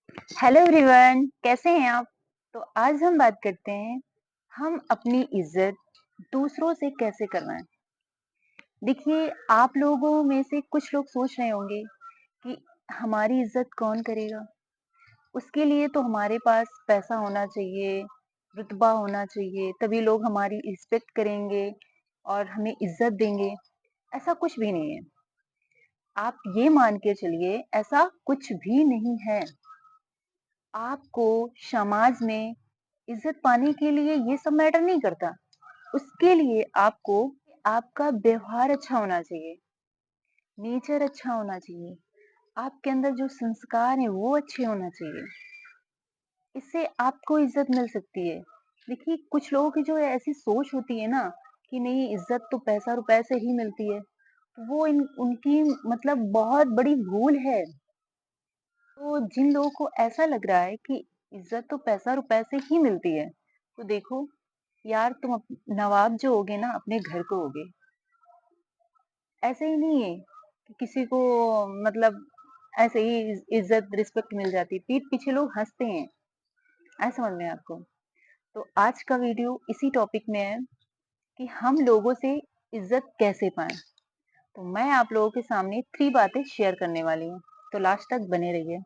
Hello everyone, कैसे हैं आप? तो आज हम बात करते हैं हम अपनी इज्जत दूसरों से कैसे करवाएं। देखिए, आप लोगों में से कुछ लोग सोच रहे होंगे कि हमारी इज्जत कौन करेगा। उसके लिए तो हमारे पास पैसा होना चाहिए, रुतबा होना चाहिए, तभी लोग हमारी रिस्पेक्ट करेंगे और हमें इज्जत देंगे। ऐसा कुछ भी नहीं है। आप ये मान के चलिए, ऐसा कुछ भी नहीं है। आपको समाज में इज्जत पाने के लिए ये सब मैटर नहीं करता। उसके लिए आपको आपका व्यवहार अच्छा होना चाहिए, नेचर अच्छा होना चाहिए, आपके अंदर जो संस्कार है वो अच्छे होना चाहिए। इससे आपको इज्जत मिल सकती है। देखिए, कुछ लोगों की जो ऐसी सोच होती है ना कि नहीं, इज्जत तो पैसा रुपए से ही मिलती है, तो वो उनकी मतलब बहुत बड़ी भूल है। तो जिन लोगों को ऐसा लग रहा है कि इज्जत तो पैसा रुपए से ही मिलती है, तो देखो यार, तुम नवाब जो होगे ना, अपने घर को होगे। ऐसे ही नहीं है कि किसी को मतलब ऐसे ही इज्जत रिस्पेक्ट मिल जाती, पीठ पीछे लोग हंसते हैं। ऐसा समझ में आपको? तो आज का वीडियो इसी टॉपिक में है कि हम लोगों से इज्जत कैसे पाएं। तो मैं आप लोगों के सामने 3 बातें शेयर करने वाली हूँ, तो लास्ट तक बने रहिए।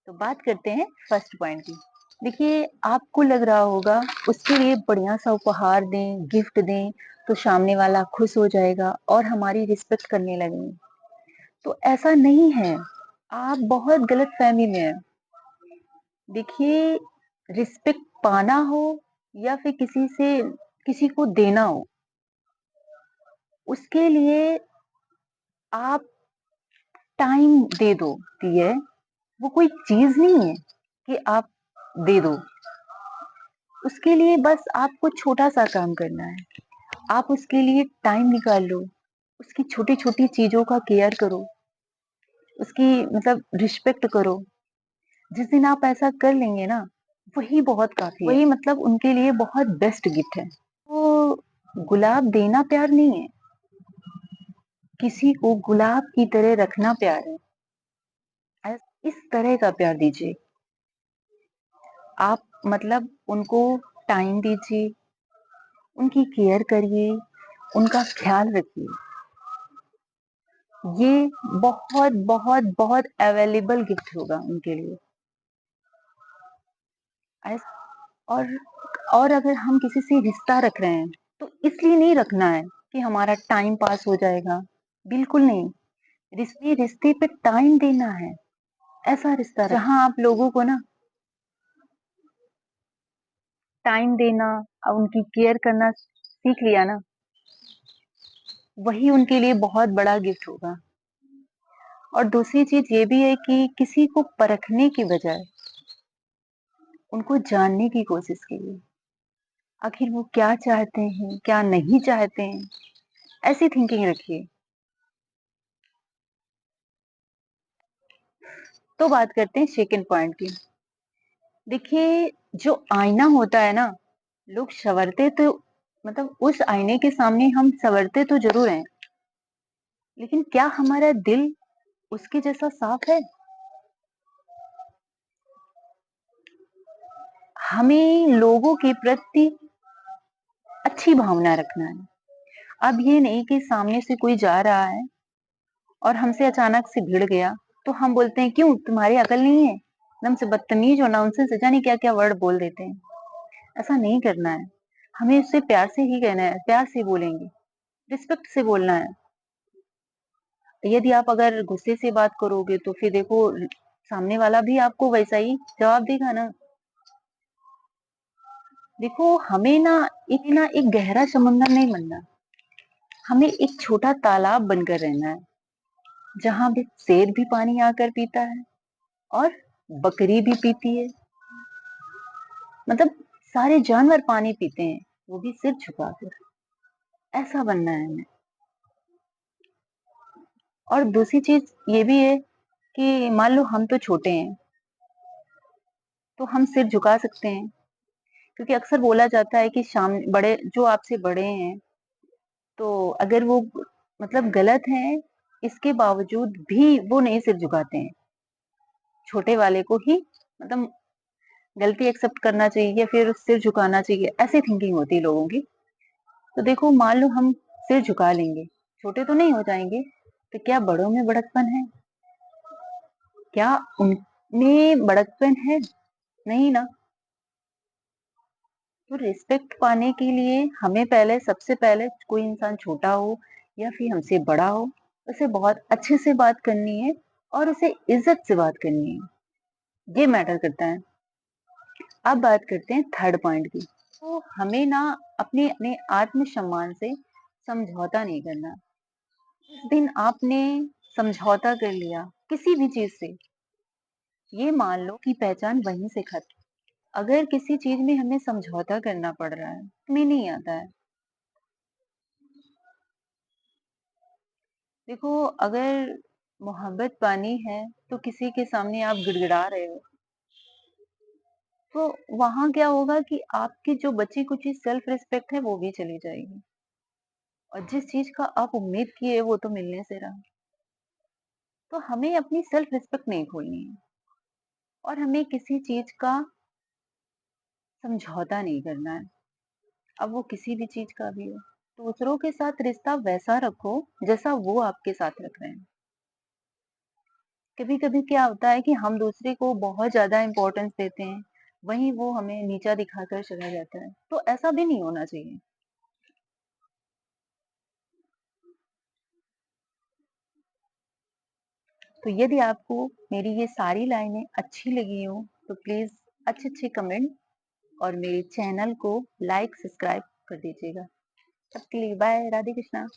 तो बात करते हैं फर्स्ट पॉइंट की। देखिए, आपको लग रहा होगा उसके लिए बढ़िया सा उपहार दें, गिफ्ट दें, तो सामने वाला खुश हो जाएगा और हमारी रिस्पेक्ट करने लगेंगे। तो ऐसा नहीं है, आप बहुत गलत फहमी में हैं। देखिए, रिस्पेक्ट पाना हो या फिर किसी को देना हो, उसके लिए आप टाइम दे दो। दिए, वो कोई चीज नहीं है कि आप दे दो। उसके लिए बस आपको छोटा सा काम करना है। आप उसके लिए टाइम निकाल लो, उसकी छोटी-छोटी चीज़ों का केयर करो, उसकी मतलब रिस्पेक्ट करो। जिस दिन आप ऐसा कर लेंगे ना, वही बहुत काफ़ी है। वही मतलब उनके लिए बहुत बेस्ट गिफ्ट है। तो गुलाब देना प्यार नहीं है, किसी को गुलाब की तरह रखना प्यार है। इस तरह का प्यार दीजिए। आप मतलब उनको टाइम दीजिए, उनकी केयर करिए, उनका ख्याल रखिए। ये बहुत बहुत बहुत अवेलेबल गिफ्ट होगा उनके लिए। ऐस और और अगर हम किसी से रिश्ता रख रहे हैं, तो इसलिए नहीं रखना है कि हमारा टाइम पास हो जाएगा, बिल्कुल नहीं। रिश्ते रिश्ते पे टाइम देना है। ऐसा रिश्ता जहाँ आप लोगों को ना टाइम देना और उनकी केयर करना सीख लिया ना, वही उनके लिए बहुत बड़ा गिफ्ट होगा। और दूसरी चीज ये भी है कि किसी को परखने की बजाय उनको जानने की कोशिश कीजिए। आखिर वो क्या चाहते हैं, क्या नहीं चाहते हैं, ऐसी थिंकिंग रखिए। तो बात करते हैं सेकंड पॉइंट की। देखिए, जो आईना होता है ना, लोग संवरते तो मतलब उस आईने के सामने हम संवरते तो जरूर हैं, लेकिन क्या हमारा दिल उसके जैसा साफ है? हमें लोगों के प्रति अच्छी भावना रखना है। अब ये नहीं कि सामने से कोई जा रहा है और हमसे अचानक से भिड़ गया, तो हम बोलते हैं क्यों, तुम्हारी अकल नहीं है? एकदम से बदतमीज हो, नॉनसेंस, जाने क्या क्या वर्ड बोल देते हैं। ऐसा नहीं करना है। हमें उससे प्यार से ही कहना है, प्यार से बोलेंगे, रिस्पेक्ट से बोलना है। यदि आप अगर गुस्से से बात करोगे तो फिर देखो, सामने वाला भी आपको वैसा ही जवाब देगा ना। देखो, हमें ना एक गहरा समंदर नहीं बनना, हमें एक छोटा तालाब बनकर रहना है, जहां भी शेर भी पानी आकर पीता है और बकरी भी पीती है। मतलब सारे जानवर पानी पीते हैं, वो भी सिर झुकाकर। ऐसा बनना है हमें। और दूसरी चीज ये भी है कि मान लो हम तो छोटे हैं, तो हम सिर झुका सकते हैं, क्योंकि अक्सर बोला जाता है कि शाम बड़े जो आपसे बड़े हैं, तो अगर वो मतलब गलत हैं, इसके बावजूद भी वो नहीं सिर झुकाते हैं, छोटे वाले को ही मतलब गलती एक्सेप्ट करना चाहिए या फिर सिर झुकाना चाहिए, ऐसी थिंकिंग होती है लोगों की। तो देखो मान लो हम सिर झुका लेंगे, छोटे तो नहीं हो जाएँगे, तो क्या बड़ों में बड़कपन है? क्या उनमें बड़कपन है? नहीं ना। तो रिस्पेक्ट पाने के लिए हमें पहले सबसे पहले कोई इंसान छोटा हो या फिर हमसे बड़ा हो, उसे बहुत अच्छे से बात करनी है और उसे इज्जत से बात करनी है, ये मैटर करता है। अब बात करते हैं थर्ड पॉइंट की। तो हमें ना अपने अपने आत्मसम्मान से समझौता नहीं करना। जिस दिन आपने समझौता कर लिया किसी भी चीज से, ये मान लो कि पहचान वहीं से खत्म। अगर किसी चीज में हमें समझौता करना पड़ रहा है, हमें नहीं आता है। देखो अगर मोहब्बत पानी है तो किसी के सामने आप गिड़गिड़ा रहे हो, तो वहां क्या होगा कि आपकी जो बची कुची सेल्फ रिस्पेक्ट है वो भी चली जाएगी और जिस चीज का आप उम्मीद किए वो तो मिलने से रहा। तो हमें अपनी सेल्फ रिस्पेक्ट नहीं खोलनी है और हमें किसी चीज का समझौता नहीं करना है, अब वो किसी भी चीज का भी हो। दूसरों के साथ रिश्ता वैसा रखो जैसा वो आपके साथ रख रहे हैं। कभी कभी क्या होता है कि हम दूसरे को बहुत ज्यादा इंपॉर्टेंस देते हैं, वहीं वो हमें नीचा दिखाकर चला जाता है, तो ऐसा भी नहीं होना चाहिए। तो यदि आपको मेरी ये सारी लाइनें अच्छी लगी हो तो प्लीज अच्छे अच्छे कमेंट और मेरे चैनल को लाइक सब्सक्राइब कर दीजिएगा। तब के लिए बाय, राधे कृष्णा।